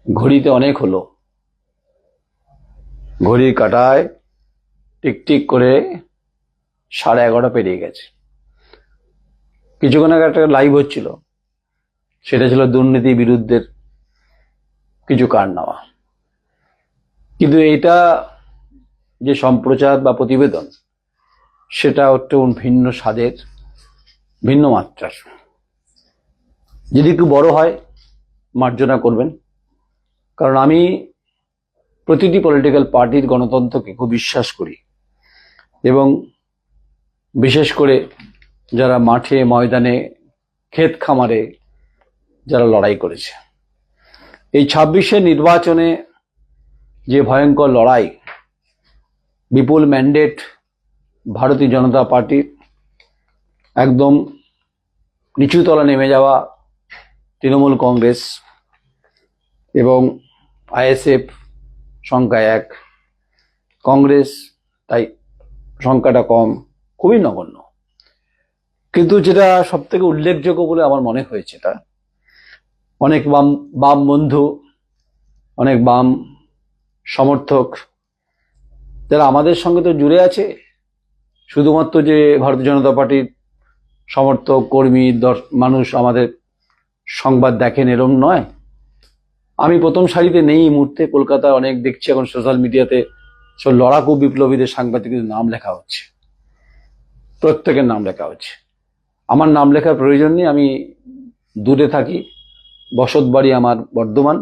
ঘড়িতে অনেক হলো, ঘড়ির কাঁটায় টিকটিক করে 11:30 পেরিয়ে গেছে। কিছুক্ষণ আগে একটা লাইভ হচ্ছিল, সেটা ছিল দুর্নীতি বিরুদ্ধের কিছু কারনামা। কিন্তু এটা যে সম্প্রচার বা প্রতিবেদন, সেটা একটু ভিন্ন স্বাদের, ভিন্ন মাত্রার। যদি একটু বড় হয় মার্জনা করবেন, কারণ আমি প্রতিটি পলিটিক্যাল পার্টির গণতন্ত্রকে খুব বিশ্বাস করি, এবং বিশেষ করে যারা মাঠে ময়দানে ক্ষেত খামারে যারা লড়াই করেছে। এই 26-এর নির্বাচনে যে ভয়ঙ্কর লড়াই, বিপুল ম্যান্ডেট ভারতীয় জনতা পার্টির, একদম নিচুতলা নেমে যাওয়া তৃণমূল কংগ্রেস এবং আইএসএফ সংখ্যা 1, কংগ্রেস তাই সংখ্যাটা কম, খুবই নগণ্য। কিন্তু যেটা সব থেকে উল্লেখযোগ্য বলে আমার মনে হয়েছে, তা অনেক বাম বন্ধু, অনেক বাম সমর্থক যারা আমাদের সঙ্গে তো জুড়ে আছে, শুধুমাত্র যে ভারতীয় জনতা পার্টির সমর্থক কর্মী মানুষ আমাদের সংবাদ দেখেন এরম নয়। আমি প্রথম সারিতে নেই এই মুহূর্তে। কলকাতায় অনেক দেখছি এখন সোশ্যাল মিডিয়াতে সব লড়াকু বিপ্লবীদের সাংবাদিকদের নাম লেখা হচ্ছে, প্রত্যেকের নাম লেখা হচ্ছে। আমার নাম লেখার প্রয়োজন নেই, আমি দূরে থাকি, বসত বাড়ি আমার বর্ধমান,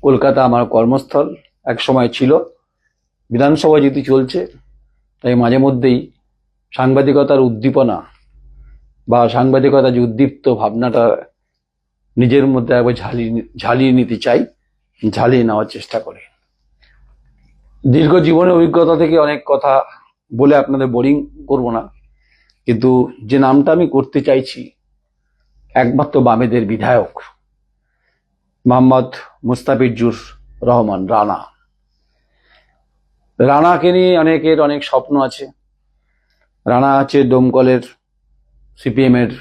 কলকাতা আমার কর্মস্থল এক সময় ছিল। বিধানসভা যেহেতু চলছে, তাই মাঝে মধ্যেই সাংবাদিকতার উদ্দীপনা বা সাংবাদিকতা যে উদ্দীপ্ত ভাবনাটা নিজের মধ্যে একবার ঝালিয়ে নিতে চাই, ঝালিয়ে নেওয়ার চেষ্টা করি। দীর্ঘ জীবনের অভিজ্ঞতা থেকে অনেক কথা বলে আপনাদের বোরিং করব না, কিন্তু যে নামটা আমি করতে চাইছি, একমাত্র বামেদের বিধায়ক মোহাম্মদ মুস্তাফিজুর রহমান রানা। রানাকে নিয়ে অনেকের অনেক স্বপ্ন আছে। রানা আছে ডোমকলের সিপিএম এর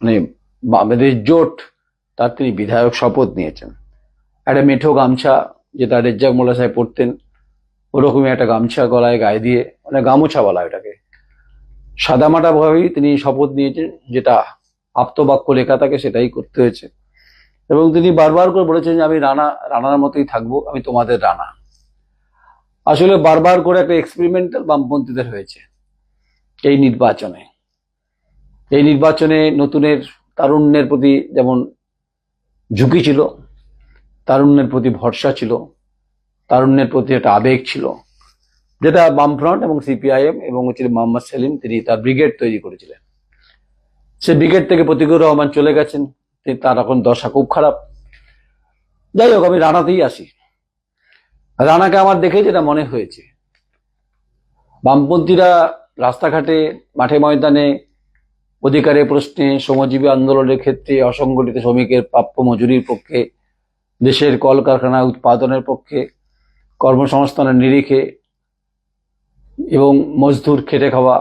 মানে বামেদের জোট, তার তিনি বিধায়ক শপথ নিয়েছেন। একটা মেঠো গামছা, যেটা রেজ্জাক মোল্লা সাহেব পড়তেন, ওরকমই একটা গামছা গলায় গায়ে দিয়ে, মানে গামোছা বলা এটাকে, সাদামাটা ভাবেই তিনি শপথ নিয়েছেন। যেটা আপ্তবাক্য লেখা থাকে সেটাই করতে হয়েছে, এবং তিনি বারবার করে বলেছেন যে আমি রানার মতোই থাকবো, আমি তোমাদের রানা। আসলে বারবার করে একটা এক্সপেরিমেন্টাল বামপন্থীদের হয়েছে এই নির্বাচনে। এই নির্বাচনে নতুনের, তারুণ্যের প্রতি যেমন ঝুঁকি ছিল, তারুণ্যের প্রতি ভরসা ছিল, তারুণ্যের প্রতি একটা আবেগ ছিল, যেটা বামফ্রন্ট এবং সিপিআইএম এবং মোহাম্মদ সেলিম তিনি তার ব্রিগেড তৈরি করেছিলেন। সে ব্রিগেড থেকে প্রতীকুর রহমান চলে গেছেন, তার এখন দশা খুব খারাপ। যাই হোক, আমি রানাতেই আসি। রানাকে আমার দেখে যেটা মনে হয়েছে, বামপন্থীরা রাস্তাঘাটে মাঠে ময়দানে অধিকারের প্রশ্নে, শ্রমজীবী আন্দোলনের ক্ষেত্রে, অসংগঠিত শ্রমিকের প্রাপ্য মজুরির পক্ষে, দেশের কলকারখানা উৎপাদনের পক্ষে, কর্মসংস্থানের নিরিখে, এবং মজদুর খেটে খাওয়া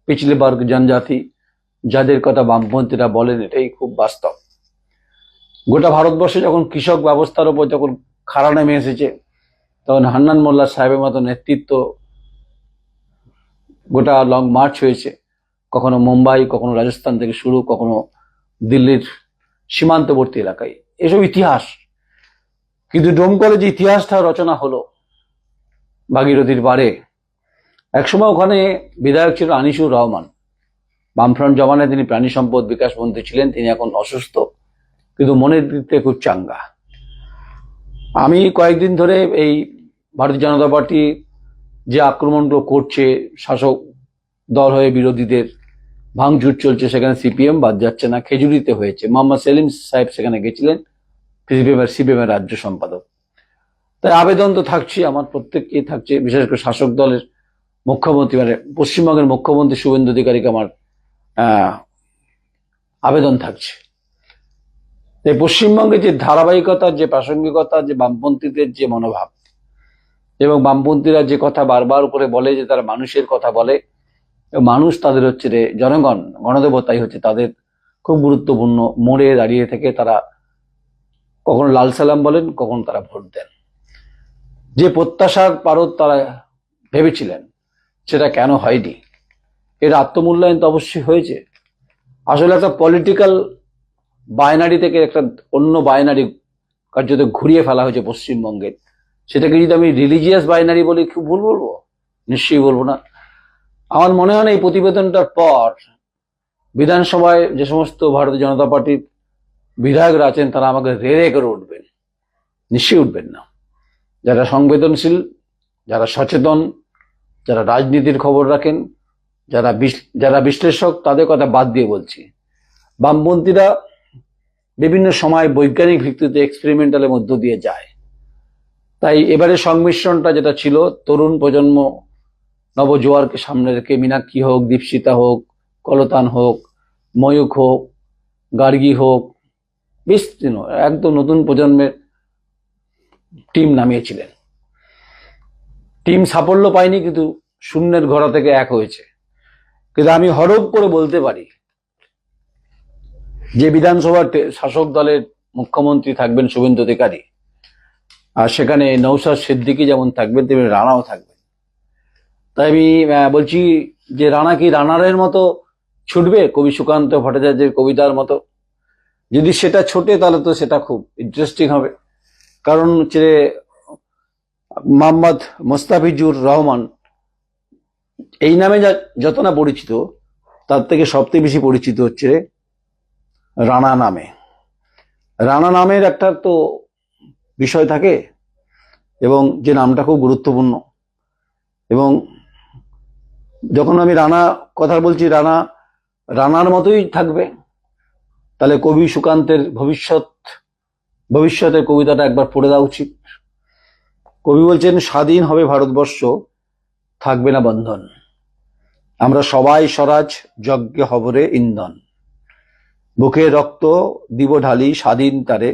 পিছলে বর্গ জনজাতি যাদের কথা বামপন্থীরা বলেন, এটাই খুব বাস্তব। গোটা ভারতবর্ষে যখন কৃষক ব্যবস্থার উপর যখন খাড়া নেমে এসেছে, তখন হান্নান মোল্লা সাহেবের মতো নেতৃত্ব গোটা লং মার্চ হয়েছে, কখনো মুম্বাই, কখনো রাজস্থান থেকে শুরু, কখনো দিল্লির সীমান্তবর্তী এলাকায়, এসব ইতিহাস। কিন্তু ডোমকলে যে ইতিহাসটা রচনা হলো ভাগীরথীর পারে, একসময় ওখানে বিধায়ক ছিল আনিসুর রহমান। বামফ্রন্ট জমানায় তিনি প্রাণী সম্পদ বিকাশ মন্ত্রী ছিলেন। তিনি এখন অসুস্থ, কিন্তু মনের দিক থেকে খুব চাঙ্গা। আমি কয়েকদিন ধরে এই ভারতীয় জনতা পার্টি যে আক্রমণগুলো করছে, শাসক দল হয়ে বিরোধীদের ভাঙচুর চলছে, সেখানে সিপিএম বাদ যাচ্ছে না। খেজুরিতে হয়েছে, মোহাম্মদ সেলিম সাহেব সেখানে গেছিলেন, সিপিএম এর রাজ্য সম্পাদক। তাই আবেদন তো থাকছে, আমার প্রত্যেককেই থাকছে, বিশেষ করে শাসক দলের মুখ্যমন্ত্রী, মানে পশ্চিমবঙ্গের মুখ্যমন্ত্রী শুভেন্দু অধিকারীকে আমার আবেদন থাকছে। এই পশ্চিমবঙ্গে যে ধারাবাহিকতা, যে প্রাসঙ্গিকতা, যে বামপন্থীদের যে মনোভাব, এবং বামপন্থীরা যে কথা বারবার করে বলে যে তারা মানুষের কথা বলে, মানুষ তাদের হচ্ছে রে জনগণ, গণদেবতাই হচ্ছে তাদের খুব গুরুত্বপূর্ণ। মোড়ে দাঁড়িয়ে থেকে তারা কখনো লাল সালাম বলেন, কখনো তারা ভোট দেন। যে প্রত্যাশার পারদ তারা ভেবেছিলেন সেটা কেন হয়নি, এর আত্মমূল্যায়ন তো অবশ্যই হয়েছে। আসলে একটা পলিটিক্যাল বাইনারি থেকে একটা অন্য বাইনারি কার্যত ঘুরিয়ে ফেলা হয়েছে পশ্চিমবঙ্গের। সেটাকে যদি আমি রিলিজিয়াস বাইনারি বলি খুব ভুল বলবো? নিশ্চয়ই বলবো না। আমার মনে হয় না এই প্রতিবেদনটার পর বিধানসভায় যে সমস্ত ভারতীয় জনতা পার্টির বিধায়করা আছেন তারা আমাকে রেড়ে করে উঠবেন। নিশ্চয়ই উঠবেন না। যারা সংবেদনশীল, যারা সচেতন, যারা রাজনীতির খবর রাখেন, যারা বিশ্লেষক, তাদের কথা বাদ দিয়ে বলছি। বামপন্থীরা বিভিন্ন সময় বৈজ্ঞানিক ভিত্তিতে এক্সপেরিমেন্টালের মধ্য দিয়ে যায়। তাই এবারে সংমিশ্রণটা যেটা ছিল, তরুণ প্রজন্ম নবজোয়ারকে সামনে রেখে মীনাক্ষী হোক, দীপশিতা হোক, কলতান হোক, ময়ূখ হোক, গার্গী হোক, বিস্তীর্ণ একদম নতুন প্রজন্মের টিম নামিয়েছিলেন। টিম সাফল্য পায়নি, কিন্তু শূন্যের ঘোড়া থেকে এক হয়েছে। কিন্তু আমি হরপ করে বলতে পারি যে বিধানসভার শাসক দলের মুখ্যমন্ত্রী থাকবেন শুভেন্দু অধিকারী, আর সেখানে নওশাদ সিদ্দিকী যেমন থাকবেন তেমনি রানাও থাকবেন। তাই আমি বলছি যে রানা কি রানারের মতো ছুটবে কবি সুকান্ত ভট্টাচার্যের কবিতার মতো? যদি সেটা ছোটে তাহলে তো সেটা খুব ইন্টারেস্টিং হবে। কারণ হচ্ছে মোহাম্মদ মোস্তাফিজুর রহমান এই নামে যত না পরিচিত, তার থেকে সবথেকে বেশি পরিচিত হচ্ছে রানা নামে। রানা নামের একটা তো বিষয় থাকে, এবং যে নামটা খুব গুরুত্বপূর্ণ। এবং যখন আমি রানা কথা বলছি, রানার মতোই থাকবে, তাহলে কবি সুকান্তের ভবিষ্যতের কবিতাটা একবার পড়ে দেওয়া উচিত। কবি বলছেন, স্বাধীন হবে ভারতবর্ষ, থাকবে না বন্ধন, আমরা সবাই স্বরাজ, যজ্ঞে হবরে ইন্ধন, বুকে রক্ত দিব ঢালি স্বাধীন তারে,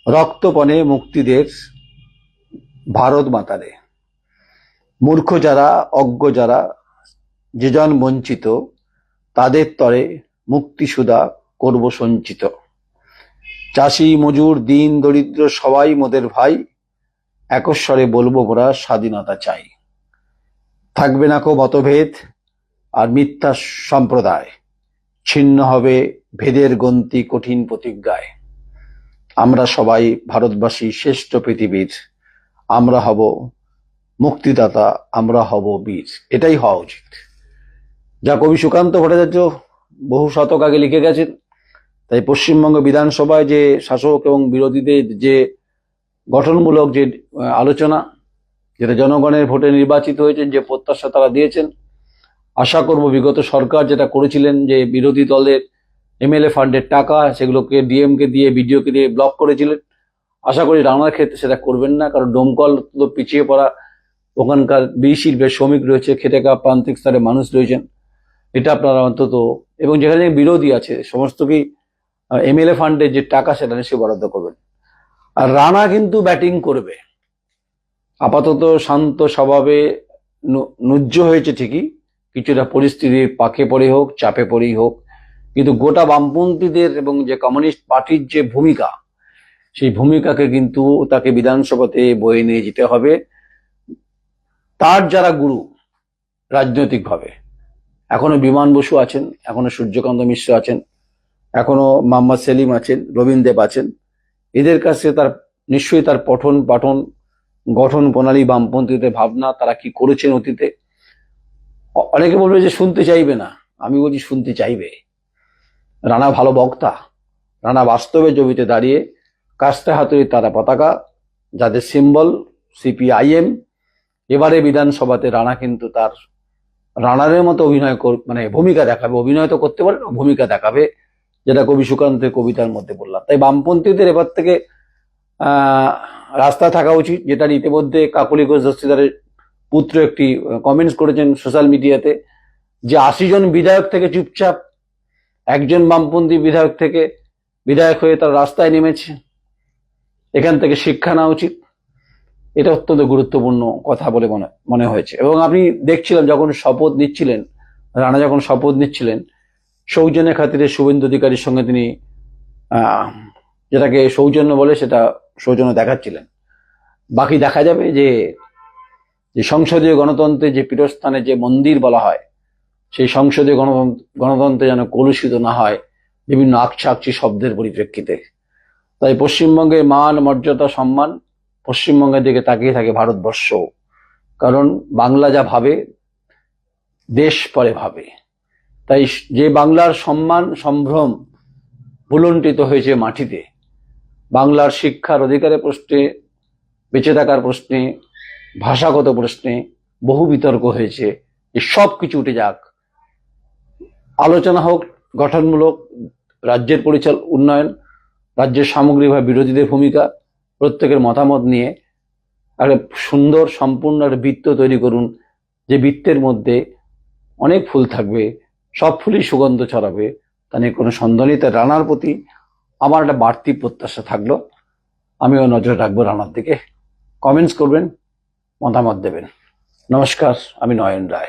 রক্তপণে মুক্তিদের ভারত মাতারে, মূর্খ যারা, অজ্ঞ যারা, যেজন বঞ্চিত, তাদের তরে মুক্তি সুধা করব সঞ্চিত, চাষি মজুর দিন দরিদ্র সবাই মোদের ভাই, একস্বরে বলবো মোরা স্বাধীনতা চাই, থাকবে না কো মতভেদ আর মিথ্যা সম্প্রদায়, ছিন্ন হবে ভেদের গন্তি কঠিন প্রতিজ্ঞায়, আমরা সবাই ভারতবাসী শ্রেষ্ঠ পৃথিবীর, আমরা হব মুক্তিদাতা, আমরা হব বীর। এটাই হওয়া উচিত, যা কবি সুকান্ত ভট্টাচার্য বহু শতক আগে লিখে গেছেন। তাই পশ্চিমবঙ্গ বিধানসভায় যে শাসক এবং বিরোধীদের যে গঠনমূলক যে আলোচনা, যেটা জনগণের ভোটে নির্বাচিত হয়েছেন, যে প্রত্যাশা তারা দিয়েছেন, আশা করব বিগত সরকার যেটা করেছিলেন, যে বিরোধী দলের এমএলএ ফান্ডের টাকা সেগুলোকে ডিএমকে দিয়ে, বিডিওকে দিয়ে ব্লক করেছিলেন, আশা করি রানার ক্ষেত্রে সেটা করবেন না। কারণ ডোমকল তো পিছিয়ে পড়া, ওখানকার বিড়ি শিল্পের শ্রমিক রয়েছে, খেটে খাওয়া প্রান্তিক স্তরে মানুষ রয়েছেন, এটা আপনারা অন্তত, এবং যেখানে বিরোধী আছে সমস্তকেই এমএলএ ফান্ডের যে টাকা সেটা নিশ্চয়ই বরাদ্দ করবেন। আর রানা কিন্তু ব্যাটিং করবে, আপাতত শান্ত স্বভাবে নুজ্জ হয়েছে ঠিকই, কিছুটা পরিস্থিতির পাকে পড়ে হোক, চাপে পড়েই হোক, কিন্তু গোটা বামপন্থীদের এবং যে কমিউনিস্ট পার্টির যে ভূমিকা, সেই ভূমিকাকে কিন্তু তাকে বিধানসভাতে বয়ে নিয়ে যেতে হবে। তার যারা গুরু রাজনৈতিকভাবে, এখনো বিমান বসু আছেন, এখনো সূর্যকান্ত মিশ্র আছেন, এখনো মোহাম্মদ সেলিম আছেন, রবীন্দ্র আছেন, এদের কাছে তার নিশ্চয়ই তার পঠন পাঠন, গঠন প্রণালী, বামপন্থীদের ভাবনা, তারা কি করেছেন অতীতে। অনেকে বলবে যে শুনতে চাইবে না, আমি বলছি শুনতে চাইবে। রানা ভালো বক্তা, রানা বাস্তবে জমিতে দাঁড়িয়ে কাস্তে হাতুড়ি তারা পতাকা, যাদের সিম্বল সিপিআইএম, এবারে বিধানসভাতে রানা কিন্তু তার রানারের মতো অভিনয় মানে ভূমিকা দেখাবে। অভিনয় তো করতে পারে না, ভূমিকা দেখাবে, যেটা কবি সুকান্তের কবিতার মধ্যে বললাম। তাই বামপন্থীদের এবার থেকে রাস্তায় থাকা উচিত, যেটা ইতিমধ্যে কাকলি ঘোষ দস্তিদারের পুত্র একটি কমেন্টস করেছেন সোশ্যাল মিডিয়াতে, যে 80 জন বিধায়ক থেকে চুপচাপ একজন বামপন্থী বিধায়ক হয়ে তার রাস্তায় নেমেছে। এখান থেকে শিক্ষা নেওয়া উচিত। এটা অত্যন্ত গুরুত্বপূর্ণ কথা বলে মনে হয়েছে। এবং আমি দেখছিলাম যখন শপথ নিচ্ছিলেন, রানা যখন শপথ নিচ্ছিলেন, সৌজন্যের খাতিরে শুভেন্দু অধিকারীর সঙ্গে তিনি যেটাকে সৌজন্য বলে সেটা সৌজন্য দেখাচ্ছিলেন। বাকি দেখা যাবে যে সংসদীয় গণতন্ত্রে যে পীঠস্থানে যে মন্দির বলা হয়, সেই সংসদীয় গণতন্ত্রে যেন কলুষিত না হয় বিভিন্ন আকছি শব্দের পরিপ্রেক্ষিতে। তাই পশ্চিমবঙ্গের মান, মর্যাদা, সম্মান পশ্চিমবঙ্গের দিকে তাকিয়ে থাকে ভারতবর্ষ। কারণ বাংলা যা ভাবে দেশ পরে ভাবে। তাই যে বাংলার সম্মান সম্ভ্রম ভুলুণ্ঠিত হয়েছে মাটিতে, বাংলার শিক্ষার অধিকারের প্রশ্নে, বেঁচে থাকার প্রশ্নে, ভাষাগত প্রশ্নে বহু বিতর্ক হয়েছে, যে সব কিছু উঠে যাক, আলোচনা হোক গঠনমূলক, রাজ্যের উন্নয়ন, রাজ্যের সামগ্রিকভাবে বিরোধীদের ভূমিকা, প্রত্যেকের মতামত নিয়ে একটা সুন্দর সম্পূর্ণ একটা বৃত্ত তৈরি করুন, যে বৃত্তের মধ্যে অনেক ফুল থাকবে, সব ফুলই সুগন্ধ ছড়াবে, তা নিয়ে কোনো সন্দেহ নেই। তাই রানার প্রতি আমার একটা বাড়তি প্রত্যাশা থাকলো। আমিও নজরে রাখবো রানার দিকে। কমেন্টস করবেন, মতামত দেবেন। নমস্কার, আমি নয়ন রায়।